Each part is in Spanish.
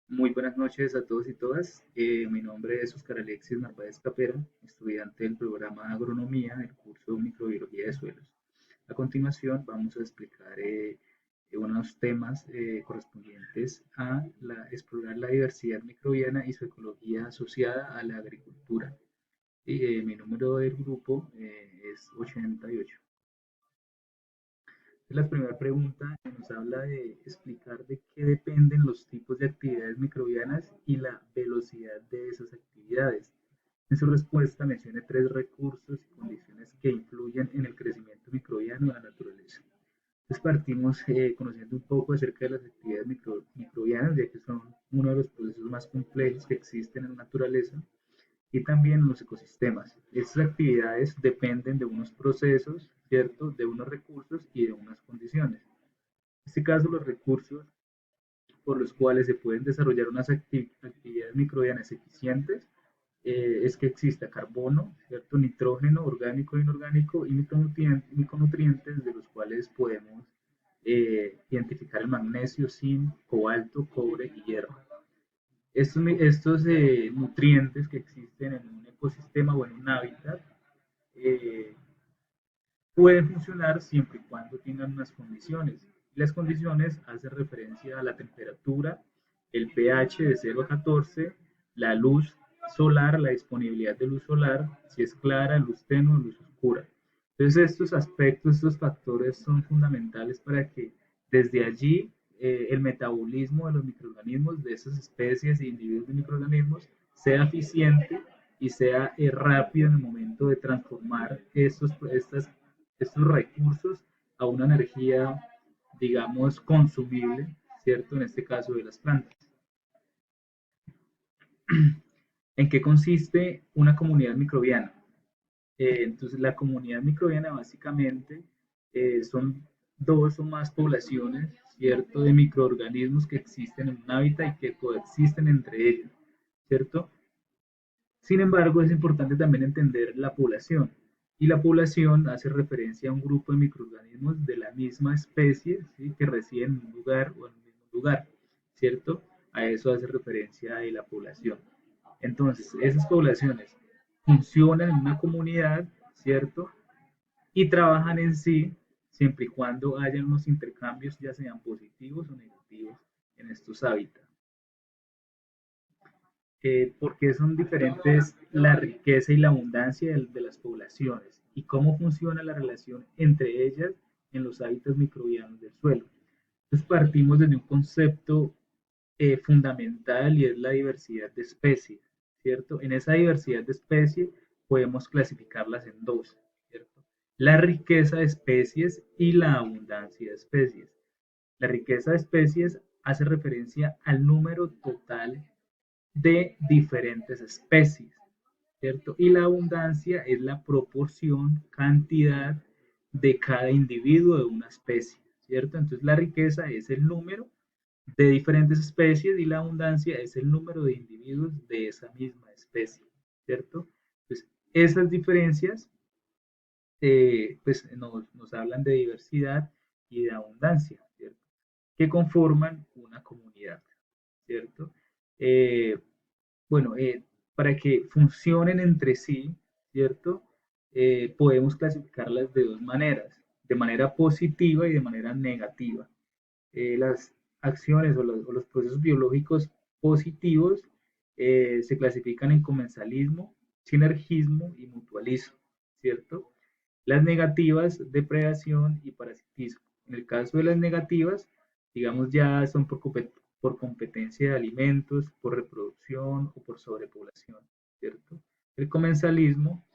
Muy buenas noches a todos y todas. Mi nombre es Oscar Alexis Narváez Capera, estudiante del programa Agronomía del curso Microbiología de Suelos. A continuación vamos a explicar unos temas correspondientes a explorar la diversidad microbiana y su ecología asociada a la agricultura. Mi número del grupo es 88. La primera pregunta nos habla de explicar de qué dependen los tipos de actividades microbianas y la velocidad de esas actividades. En su respuesta menciona tres recursos y condiciones que influyen en el crecimiento microbiano en la naturaleza. Entonces partimos conociendo un poco acerca de las actividades microbianas, ya que son uno de los procesos más complejos que existen en la naturaleza y también en los ecosistemas. Estas actividades dependen de unos procesos, ¿cierto? De unos recursos y de unas condiciones. En este caso, los recursos por los cuales se pueden desarrollar unas actividades microbianas eficientes es que exista carbono, ¿cierto? Nitrógeno, orgánico e inorgánico y micronutrientes de los cuales podemos identificar el magnesio, zinc, cobalto, cobre y hierro. Estos nutrientes que existen en un ecosistema o en un hábitat eh, pueden funcionar siempre y cuando tengan unas condiciones. Las condiciones hacen referencia a la temperatura, el pH de 0 a 14, la luz solar, la disponibilidad de luz solar, si es clara, luz tenue, luz oscura. Entonces estos aspectos, estos factores son fundamentales para que desde allí el metabolismo de los microorganismos, de esas especies e individuos de microorganismos, sea eficiente y sea rápido en el momento de transformar estos recursos a una energía, digamos, consumible, ¿cierto? En este caso de las plantas. ¿En qué consiste una comunidad microbiana? Entonces, la comunidad microbiana básicamente son dos o más poblaciones, ¿cierto?, de microorganismos que existen en un hábitat y que coexisten entre ellos, ¿cierto? Sin embargo, es importante también entender la población. Y la población hace referencia a un grupo de microorganismos de la misma especie, ¿sí?, que residen en un lugar o en un mismo lugar, ¿cierto? A eso hace referencia de la población. Entonces, esas poblaciones funcionan en una comunidad, ¿cierto? Y trabajan en sí siempre y cuando haya unos intercambios, ya sean positivos o negativos, en estos hábitats. Por qué son diferentes la riqueza y la abundancia de las poblaciones y cómo funciona la relación entre ellas en los hábitats microbianos del suelo. Entonces partimos desde un concepto fundamental y es la diversidad de especies, ¿cierto? En esa diversidad de especies podemos clasificarlas en dos, ¿cierto? La riqueza de especies y la abundancia de especies. La riqueza de especies hace referencia al número total de diferentes especies, ¿cierto? Y la abundancia es la proporción, cantidad de cada individuo de una especie, ¿cierto? Entonces la riqueza es el número de diferentes especies y la abundancia es el número de individuos de esa misma especie, ¿cierto? Pues esas diferencias pues nos hablan de diversidad y de abundancia, ¿cierto? Que conforman una comunidad, ¿cierto? Eh, bueno, para que funcionen entre sí, ¿cierto? Podemos clasificarlas de dos maneras, de manera positiva y de manera negativa. Las acciones o los procesos biológicos positivos se clasifican en comensalismo, sinergismo y mutualismo, ¿cierto? Las negativas, depredación y parasitismo. En el caso de las negativas, digamos ya son por competencia de alimentos, por reproducción o por sobrepoblación, ¿cierto? El comensalismo,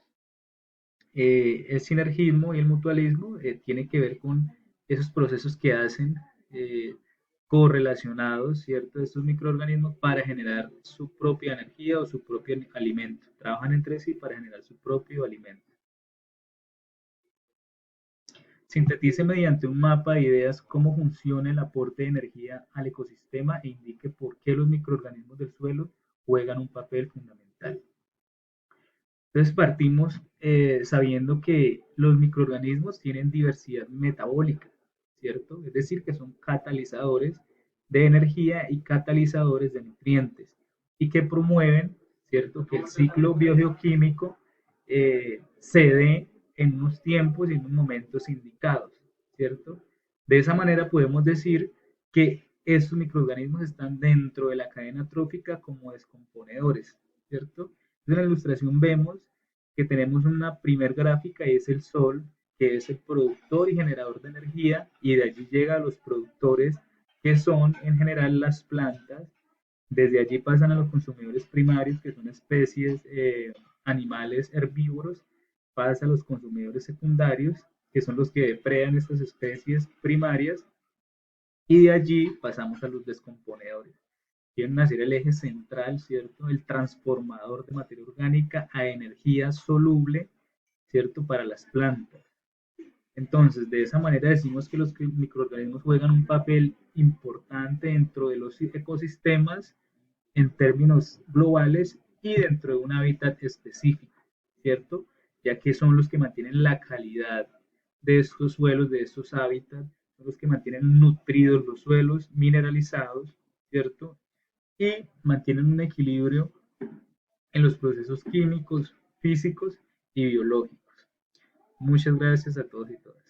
el sinergismo y el mutualismo tiene que ver con esos procesos que hacen eh, correlacionados, ¿cierto?, de estos microorganismos para generar su propia energía o su propio alimento. Trabajan entre sí para generar su propio alimento. Sintetice mediante un mapa de ideas cómo funciona el aporte de energía al ecosistema e indique por qué los microorganismos del suelo juegan un papel fundamental. Entonces partimos sabiendo que los microorganismos tienen diversidad metabólica, ¿cierto? Es decir, que son catalizadores de energía y catalizadores de nutrientes, y que promueven, ¿cierto?, que el ciclo biogeoquímico se dé en unos tiempos y en unos momentos indicados, ¿cierto? De esa manera podemos decir que estos microorganismos están dentro de la cadena trófica como descomponedores, ¿cierto? En la ilustración vemos que tenemos una primer gráfica y es el sol, que es el productor y generador de energía, y de allí llega a los productores, que son en general las plantas. Desde allí pasan a los consumidores primarios, que son especies animales herbívoros, pasa a los consumidores secundarios, que son los que depredan estas especies primarias, y de allí pasamos a los descomponedores. Quieren hacer el eje central, ¿cierto? El transformador de materia orgánica a energía soluble, ¿cierto? Para las plantas. Entonces, de esa manera decimos que los microorganismos juegan un papel importante dentro de los ecosistemas en términos globales y dentro de un hábitat específico, ¿cierto? Ya que son los que mantienen la calidad de estos suelos, de estos hábitats, son los que mantienen nutridos los suelos, mineralizados, ¿cierto? Y mantienen un equilibrio en los procesos químicos, físicos y biológicos. Muchas gracias a todos y todas.